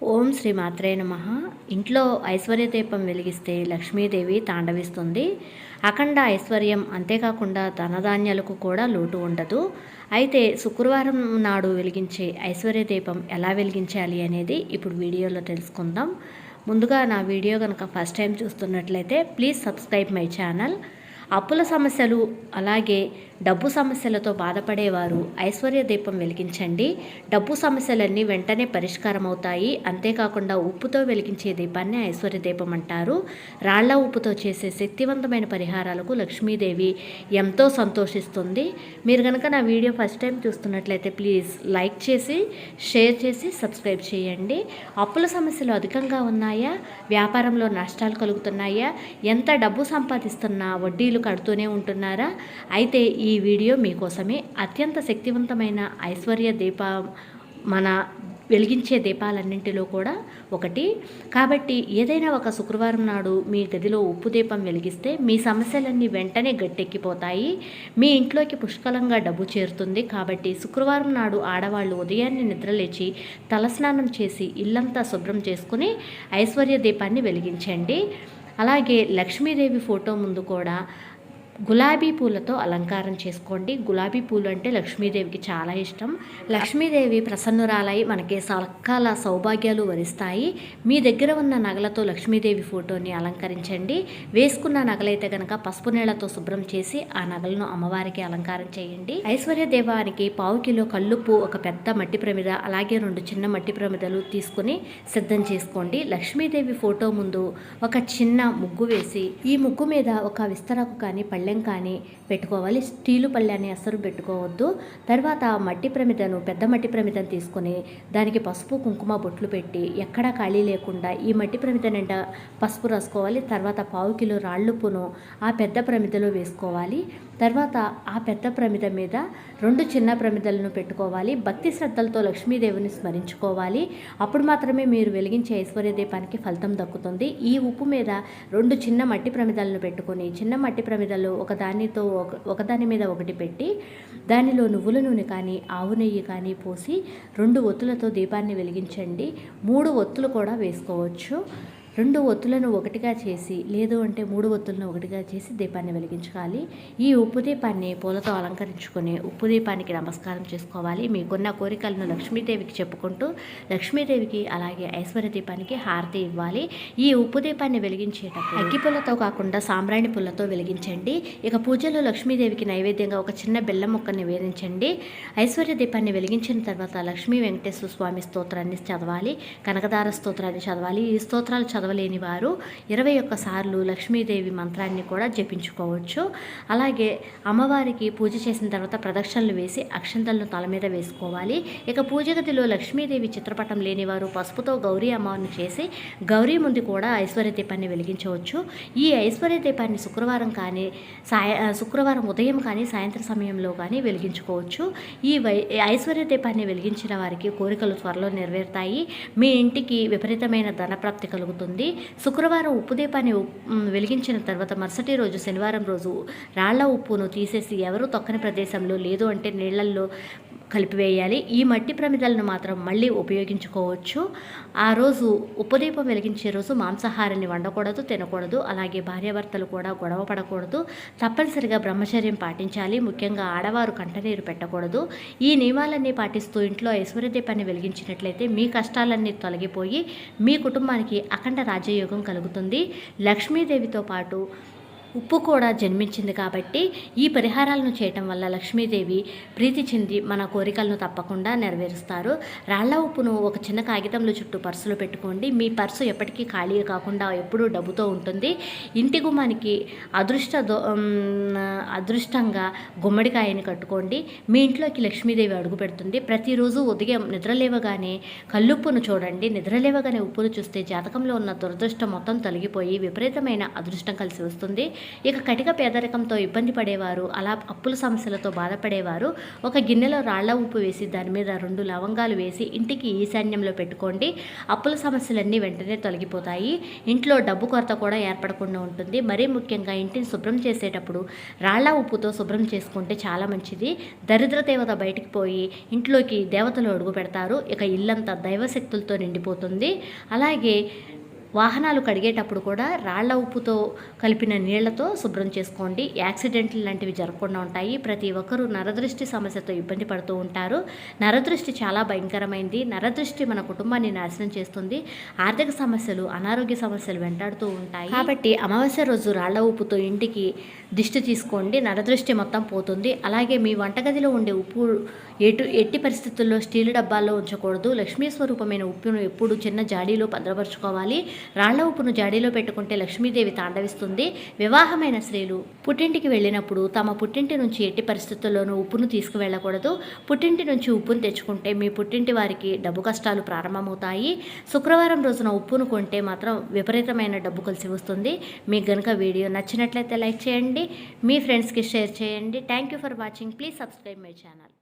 ఓం శ్రీ మాత్రే నమః. ఇంట్లో ఐశ్వర్య దీపం వెలిగిస్తే లక్ష్మీదేవి తాండవిస్తుంది. అఖండ ఐశ్వర్యం, అంతేకాకుండా ధనధాన్యాలకు కూడా లోటు ఉండదు. అయితే శుక్రవారం నాడు వెలిగించే ఐశ్వర్య దీపం ఎలా వెలిగించాలి అనేది ఇప్పుడు వీడియోలో తెలుసుకుందాం. ముందుగా నా వీడియో కనుక ఫస్ట్ టైం చూస్తున్నట్లయితే ప్లీజ్ సబ్స్క్రైబ్ మై ఛానల్. అప్పుల సమస్యలు అలాగే డబ్బు సమస్యలతో బాధపడేవారు ఐశ్వర్య దీపం వెలిగించండి. డబ్బు సమస్యలన్నీ వెంటనే పరిష్కారం అవుతాయి. అంతేకాకుండా ఉప్పుతో వెలిగించే దీపాన్ని ఐశ్వర్య దీపం అంటారు. రాళ్ల ఉప్పుతో చేసే శక్తివంతమైన పరిహారాలకు లక్ష్మీదేవి ఎంతో సంతోషిస్తుంది. మీరు కనుక నా వీడియో ఫస్ట్ టైం చూస్తున్నట్లయితే ప్లీజ్ లైక్ చేసి షేర్ చేసి సబ్స్క్రైబ్ చేయండి. అప్పుల సమస్యలు అధికంగా ఉన్నాయా? వ్యాపారంలో నష్టాలు కలుగుతున్నాయా? ఎంత డబ్బు సంపాదిస్తున్నా వడ్డీలు కడుతూనే ఉంటున్నారా? అయితే ఈ వీడియో మీకోసమే. అత్యంత శక్తివంతమైన ఐశ్వర్య దీప మన వెలిగించే దీపాలన్నింటిలో కూడా ఒకటి కాబట్టి ఏదైనా ఒక శుక్రవారం నాడు మీ గదిలో ఉప్పు దీపం వెలిగిస్తే మీ సమస్యలన్నీ వెంటనే గట్టెక్కిపోతాయి. మీ ఇంట్లోకి పుష్కలంగా డబ్బు చేరుతుంది. కాబట్టి శుక్రవారం నాడు ఆడవాళ్ళు ఉదయాన్నే నిద్రలేచి తలస్నానం చేసి ఇల్లంతా శుభ్రం చేసుకుని ఐశ్వర్య దీపాన్ని వెలిగించండి. అలాగే లక్ష్మీదేవి ఫోటో ముందు కూడా గులాబీ పూలతో అలంకారం చేసుకోండి. గులాబీ పూలు అంటే లక్ష్మీదేవికి చాలా ఇష్టం. లక్ష్మీదేవి ప్రసన్నురాలై మనకి సకాల సౌభాగ్యాలు వరిస్తాయి. మీ దగ్గర ఉన్న నగలతో లక్ష్మీదేవి ఫోటోని అలంకరించండి. వేసుకున్న నగలైతే కనుక పసుపు నీళ్లతో శుభ్రం చేసి ఆ నగలను అమ్మవారికి అలంకారం చేయండి. ఐశ్వర్య దీపానికి 1/4 కిలో కల్లుప్పు, ఒక పెద్ద మట్టి ప్రమిద, అలాగే 2 చిన్న మట్టి ప్రమిదలు తీసుకుని సిద్ధం చేసుకోండి. లక్ష్మీదేవి ఫోటో ముందు ఒక చిన్న ముగ్గు వేసి ఈ ముగ్గు మీద ఒక విస్తరాకు కానీ పళ్ళెం కానీ పెట్టుకోవాలి. స్టీలు పళ్ళెని అస్సలు పెట్టుకోవద్దు. తర్వాత పెద్ద మట్టి ప్రమిదను తీసుకొని దానికి పసుపు కుంకుమ బొట్లు పెట్టి ఎక్కడా ఖాళీ లేకుండా ఈ మట్టి ప్రమిద నిండా పసుపు రాసుకోవాలి. తర్వాత 1/4 కిలో రాళ్ళుప్పును ఆ పెద్ద ప్రమిదలో వేసుకోవాలి. తర్వాత ఆ పెద్ద ప్రమిద మీద 2 చిన్న ప్రమిదలను పెట్టుకోవాలి. భక్తి శ్రద్ధలతో లక్ష్మీదేవిని స్మరించుకోవాలి. అప్పుడు మాత్రమే మీరు వెలిగించే ఐశ్వర్య దీపానికి ఫలితం దక్కుతుంది. ఈ ఉప్పు మీద 2 చిన్న మట్టి ప్రమిదలను పెట్టుకొని చిన్న మట్టి ప్రమిదలు ఒకదాని మీద ఒకటి పెట్టి దానిలో నువ్వుల నూనె కానీ ఆవు నెయ్యి కానీ పోసి 2 ఒత్తులతో దీపాన్ని వెలిగించండి. 3 ఒత్తులు కూడా వేసుకోవచ్చు. 2 ఒత్తులను ఒకటిగా చేసి లేదు అంటే 3 ఒత్తులను ఒకటిగా చేసి దీపాన్ని వెలిగించుకోవాలి. ఈ ఉప్పు దీపాన్ని పూలతో అలంకరించుకొని ఉప్పు దీపానికి నమస్కారం చేసుకోవాలి. మీకున్న కోరికలను లక్ష్మీదేవికి చెప్పుకుంటూ లక్ష్మీదేవికి అలాగే ఐశ్వర్య దీపానికి హారతి ఇవ్వాలి. ఈ ఉప్పు దీపాన్ని వెలిగించేటప్పుడు అగ్గి పుల్లతో కాకుండా సాంబ్రాణి పుల్లతో వెలిగించండి. ఇక పూజలో లక్ష్మీదేవికి నైవేద్యంగా ఒక చిన్న బెల్లం ముక్కని నివేదించండి. ఐశ్వర్య దీపాన్ని వెలిగించిన తర్వాత లక్ష్మీ వెంకటేశ్వర స్వామి స్తోత్రాన్ని చదవాలి. కనకదార స్తోత్రాన్ని చదవాలి. ఈ స్తోత్రాలు చదవలేని వారు 21 సార్లు లక్ష్మీదేవి మంత్రాన్ని కూడా జపించుకోవచ్చు. అలాగే అమ్మవారికి పూజ చేసిన తర్వాత ప్రదక్షిణలు వేసి అక్షంతలను తల మీద వేసుకోవాలి. ఇక పూజ గదిలో లక్ష్మీదేవి చిత్రపటం లేనివారు పసుపుతో గౌరీ అమ్మవారిని చేసి గౌరీ ముందు కూడా ఐశ్వర్య దీపాన్ని వెలిగించవచ్చు. ఈ ఐశ్వర్య దీపాన్ని శుక్రవారం ఉదయం కానీ సాయంత్రం సమయంలో కానీ వెలిగించుకోవచ్చు. ఈ ఐశ్వర్య దీపాన్ని వెలిగించిన వారికి కోరికలు త్వరలో నెరవేరుతాయి. మీ ఇంటికి విపరీతమైన ధనప్రాప్తి కలుగుతుంది. శుక్రవారం ఉప్పు దీపాన్ని వెలిగించిన తర్వాత మరుసటి రోజు శనివారం రోజు రాళ్ల ఉప్పును తీసేసి ఎవరు తొక్కని ప్రదేశంలో లేదు అంటే నీళ్లలో కలిపివేయాలి. ఈ మట్టి ప్రమిదలను మాత్రం మళ్ళీ ఉపయోగించుకోవచ్చు. ఆ రోజు ఉప్పు దీపం వెలిగించే రోజు మాంసాహారాన్ని వండకూడదు, తినకూడదు. అలాగే భార్యాభర్తలు కూడా గొడవ పడకూడదు. తప్పనిసరిగా బ్రహ్మచర్యం పాటించాలి. ముఖ్యంగా ఆడవారు కంటనీరు పెట్టకూడదు. ఈ నియమాలన్నీ పాటిస్తూ ఇంట్లో ఐశ్వర్య దీపాన్ని వెలిగించినట్లయితే మీ కష్టాలన్నీ తొలగిపోయి మీ కుటుంబానికి అఖండ రాజ్యయోగం కలుగుతుంది. లక్ష్మీదేవితో పాటు ఉప్పు కూడా జన్మించింది కాబట్టి ఈ పరిహారాలను చేయటం వల్ల లక్ష్మీదేవి ప్రీతి చెంది మన కోరికలను తప్పకుండా నెరవేరుస్తారు. రాళ్ల ఉప్పును ఒక చిన్న కాగితంలో చుట్టూ పర్సులో పెట్టుకోండి. మీ పర్సు ఎప్పటికీ ఖాళీ కాకుండా ఎప్పుడూ డబ్బుతో ఉంటుంది. ఇంటి గుమ్మానికి అదృష్టంగా గుమ్మడికాయని కట్టుకోండి. మీ ఇంట్లోకి లక్ష్మీదేవి అడుగు పెడుతుంది. ప్రతిరోజు ఉదయం నిద్రలేవగానే కల్లుప్పును చూడండి. నిద్రలేవగానే ఉప్పును చూస్తే జాతకంలో ఉన్న దురదృష్టం మొత్తం తొలగిపోయి విపరీతమైన అదృష్టం కలిసి వస్తుంది. ఇక కటిక పేదరికంతో ఇబ్బంది పడేవారు, అలా అప్పుల సమస్యలతో బాధపడేవారు ఒక గిన్నెలో రాళ్ల ఉప్పు వేసి దాని మీద 2 లవంగాలు వేసి ఇంటికి ఈశాన్యంలో పెట్టుకోండి. అప్పుల సమస్యలన్నీ వెంటనే తొలగిపోతాయి. ఇంట్లో డబ్బు కొరత కూడా ఏర్పడకుండా ఉంటుంది. మరీ ముఖ్యంగా ఇంటిని శుభ్రం చేసేటప్పుడు రాళ్ల ఉప్పుతో శుభ్రం చేసుకుంటే చాలా మంచిది. దరిద్ర దేవత బయటికి పోయి ఇంట్లోకి దేవతలు అడుగు పెడతారు. ఇక ఇల్లంతా దైవశక్తులతో నిండిపోతుంది. అలాగే వాహనాలు కడిగేటప్పుడు కూడా రాళ్ల ఉప్పుతో కలిపిన నీళ్లతో శుభ్రం చేసుకోండి. యాక్సిడెంట్లు లాంటివి జరగకుండా ఉంటాయి. ప్రతి ఒక్కరూ నరదృష్టి సమస్యతో ఇబ్బంది పడుతూ ఉంటారు. నరదృష్టి చాలా భయంకరమైంది. నరదృష్టి మన కుటుంబాన్ని నాశనం చేస్తుంది. ఆర్థిక సమస్యలు, అనారోగ్య సమస్యలు వెంటాడుతూ ఉంటాయి. కాబట్టి అమావాస్య రోజు రాళ్ల ఉప్పుతో ఇంటికి దిష్టి తీసుకోండి. నరదృష్టి మొత్తం పోతుంది. అలాగే మీ వంటగదిలో ఉండే ఉప్పు ఎట్టి పరిస్థితుల్లో స్టీల్ డబ్బాల్లో ఉంచకూడదు. లక్ష్మీ స్వరూపమైన ఉప్పును ఎప్పుడు చిన్న జాడీలో భద్రపరచుకోవాలి. రాళ్ల ఉప్పును జాడీలో పెట్టుకుంటే లక్ష్మీదేవి తాండవిస్తుంది. వివాహమైన స్త్రీలు పుట్టింటికి వెళ్ళినప్పుడు తమ పుట్టింటి నుంచి ఎట్టి పరిస్థితుల్లోనూ ఉప్పును తీసుకువెళ్ళకూడదు. పుట్టింటి నుంచి ఉప్పును తెచ్చుకుంటే మీ పుట్టింటి వారికి డబ్బు కష్టాలు ప్రారంభమవుతాయి. శుక్రవారం రోజున ఉప్పును కొంటే మాత్రం విపరీతమైన డబ్బు కలిసి వస్తుంది. మీకు గనుక వీడియో నచ్చినట్లయితే లైక్ చేయండి, మీ ఫ్రెండ్స్కి షేర్ చేయండి. Thank you for watching. Please subscribe my channel.